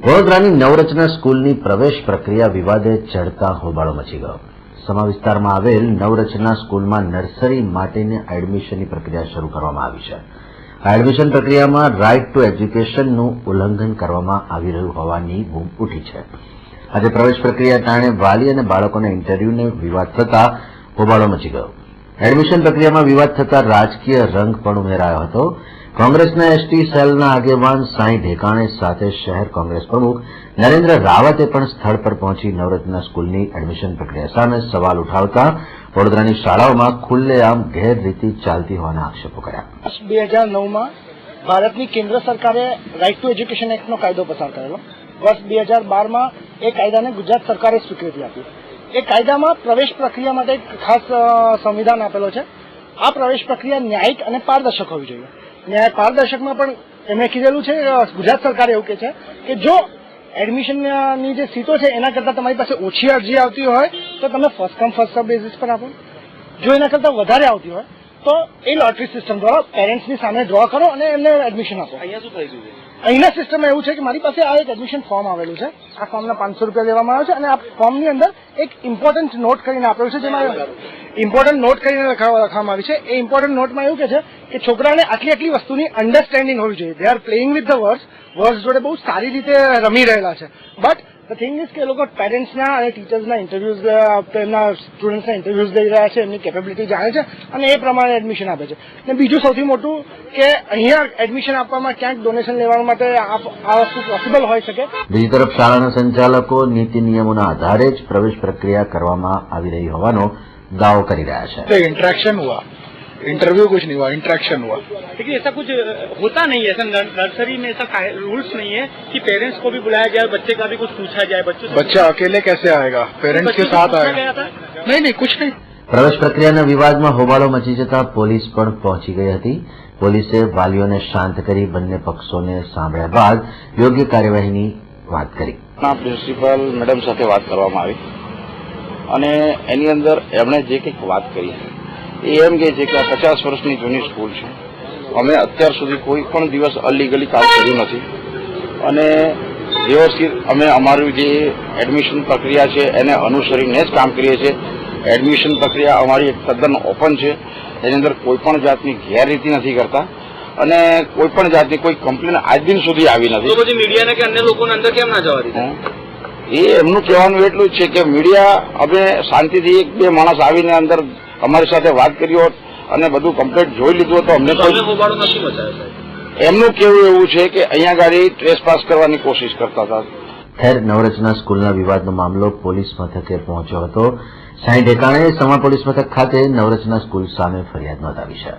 વડોદરાની નવરચના સ્કૂલની પ્રવેશ પ્રક્રિયા વિવાદે ચડતા હોબાળો મચી ગયો. સમા વિસ્તારમાં આવેલ નવરચના સ્કૂલમાં નર્સરી માટેની એડમિશનની પ્રક્રિયા શરૂ કરવામાં આવી છે. આ એડમિશન પ્રક્રિયામાં રાઇટ ટુ એજ્યુકેશનનું ઉલ્લંઘન કરવામાં આવી રહ્યું હોવાની બૂમ ઉઠી છે. આજે પ્રવેશ પ્રક્રિયા ટાણે વાલી અને બાળકોના ઇન્ટરવ્યુને વિવાદ થતા હોબાળો મચી ગયો. એડમિશન પ્રક્રિયામાં વિવાદ થતા રાજકીય રંગ પણ ઉમેરાયો હતો. કોંગ્રેસના એસટી સેલના આગેવાન સાંઈ ઢેકાણે સાથે શહેર કોંગ્રેસ પ્રમુખ નરેન્દ્ર રાવતે પણ સ્થળ પર પહોંચી નવરત્ના સ્કૂલની એડમિશન પ્રક્રિયા સામે સવાલ ઉઠાવતા વડોદરાની શાળાઓમાં ખુલ્લેઆમ ગેરરીતિ ચાલતી હોવાના આક્ષેપો કર્યા. 2009માં ભારતની કેન્દ્ર સરકારે રાઇટ ટુ એજ્યુકેશન એક્ટનો કાયદો પસાર કરેલો. વર્ષ 2012માં એ કાયદાને ગુજરાત સરકારે સ્વીકૃતિ આપી. એ કાયદામાં પ્રવેશ પ્રક્રિયા માટે એક ખાસ સંવિધાન આપેલો છે. આ પ્રવેશ પ્રક્રિયા ન્યાયિક અને પારદર્શક હોવી જોઈએ. ન્યાય પારદર્શકમાં પણ એમણે કીધેલું છે, ગુજરાત સરકારે એવું કહે છે કે જો એડમિશનની જે સીટો છે એના કરતાં તમારી પાસે ઓછી અરજી આવતી હોય તો તમે ફર્સ્ટ કમ ફર્સ્ટ સર્વ બેઝિસ પર આપો. જો એના કરતાં વધારે આવતી હોય તો એ લોટરી સિસ્ટમ દ્વારા પેરેન્ટ્સની સામે ડ્રો કરો અને એમને એડમિશન આપો. અહીંયા શું થઈ ગયું છે? અહીંના સિસ્ટમમાં એવું છે કે મારી પાસે આ એક એડમિશન ફોર્મ આવેલું છે. આ ફોર્મના 500 રૂપિયા લેવામાં આવે છે અને આ ફોર્મની અંદર એક ઇમ્પોર્ટન્ટ નોટ કરીને આપેલું છે, જેમાં ઇમ્પોર્ટન્ટ નોટ કરીને લખવામાં આવી છે. એ ઇમ્પોર્ટન્ટ નોટમાં એવું કહે છે કે છોકરાને આટલી વસ્તુની અન્ડરસ્ટેન્ડિંગ હોવી જોઈએ. They are playing with the words જોડે બહુ સારી રીતે રમી રહેલા છે. બટ ધ થિંગ ઇઝ કે એ લોકો પેરેન્ટ્સના અને ટીચર્સના ઇન્ટરવ્યુઝ, એમના સ્ટુડન્ટ્સના ઇન્ટરવ્યુઝ લઈ રહ્યા છે, એમની કેપેબિલિટી જાણે છે અને એ પ્રમાણે એડમિશન આપે છે. અને બીજું સૌથી મોટું કે અહીંયા એડમિશન આપવામાં ક્યાંક ડોનેશન લેવા માટે આ વસ્તુ પોસિબલ હોઈ શકે. બીજી તરફ શાળાના સંચાલકો નીતિ નિયમોના આધારે જ પ્રવેશ પ્રક્રિયા કરવામાં આવી રહી હોવાનો दाव कर रहा है. इंटरेक्शन हुआ, इंटरव्यू कुछ नहीं हुआ, इंटरेक्शन हुआ. देखिए ऐसा कुछ होता नहीं है. ऐसा नर्सरी में ऐसा रूल्स नहीं है कि पेरेंट्स को भी बुलाया जाए, बच्चे का भी कुछ पूछा जाए. बच्चा अकेले कैसे आएगा? पेरेंट्स के साथ आएगा? नहीं, कुछ नहीं. प्रवेश प्रक्रियाના વિવાદમાં હોબાળો મચી જતા પોલીસ પણ પહોંચી ગઈ હતી. પોલીસે વાલીઓને શાંત કરી બંને પક્ષોને સાંભળ્યા બાદ યોગ્ય કાર્યવાહીની વાત કરી. પ્રિન્સિપાલ મેડમ સાથે વાત કરવામાં આવી અને એની અંદર એમણે જે કંઈક વાત કરી એ એમ કહે છે કે આ 50 વર્ષની જૂની સ્કૂલ છે. અમે અત્યાર સુધી કોઈ પણ દિવસ અલીગલી કામ કર્યું નથી અને વ્યવસ્થિત અમે અમારું જે એડમિશન પ્રક્રિયા છે એને અનુસરીને જ કામ કરીએ છીએ. એડમિશન પ્રક્રિયા અમારી એક તદ્દન ઓપન છે. એની અંદર કોઈ પણ જાતની ગેરરીતિ નથી કરતા અને કોઈ પણ જાતની કોઈ કમ્પ્લેન આજ દિન સુધી આવી નથી. તો પછી મીડિયાને કે અન્ય લોકોને અંદર કેમ ના જવા દીધા? એ એમનું કહેવાનું એટલું જ છે કે મીડિયા અમે શાંતિથી એક બે માણસ આવીને અંદર અમારી સાથે વાત કરી હોત અને બધું કમ્પ્લીટ જોઈ લીધું તો અમને એમનું કેવું એવું છે કે અહીંયા ગાડી ટ્રેસપાસ કરવાની કોશિશ કરતા હતા. ખેર, નવરચના સ્કૂલના વિવાદનો મામલો પોલીસ મથકે પહોંચ્યો હતો. સાંઈ ઢેકાણે સમા પોલીસ મથક ખાતે નવરચના સ્કૂલ સામે ફરિયાદ નોંધાવી છે.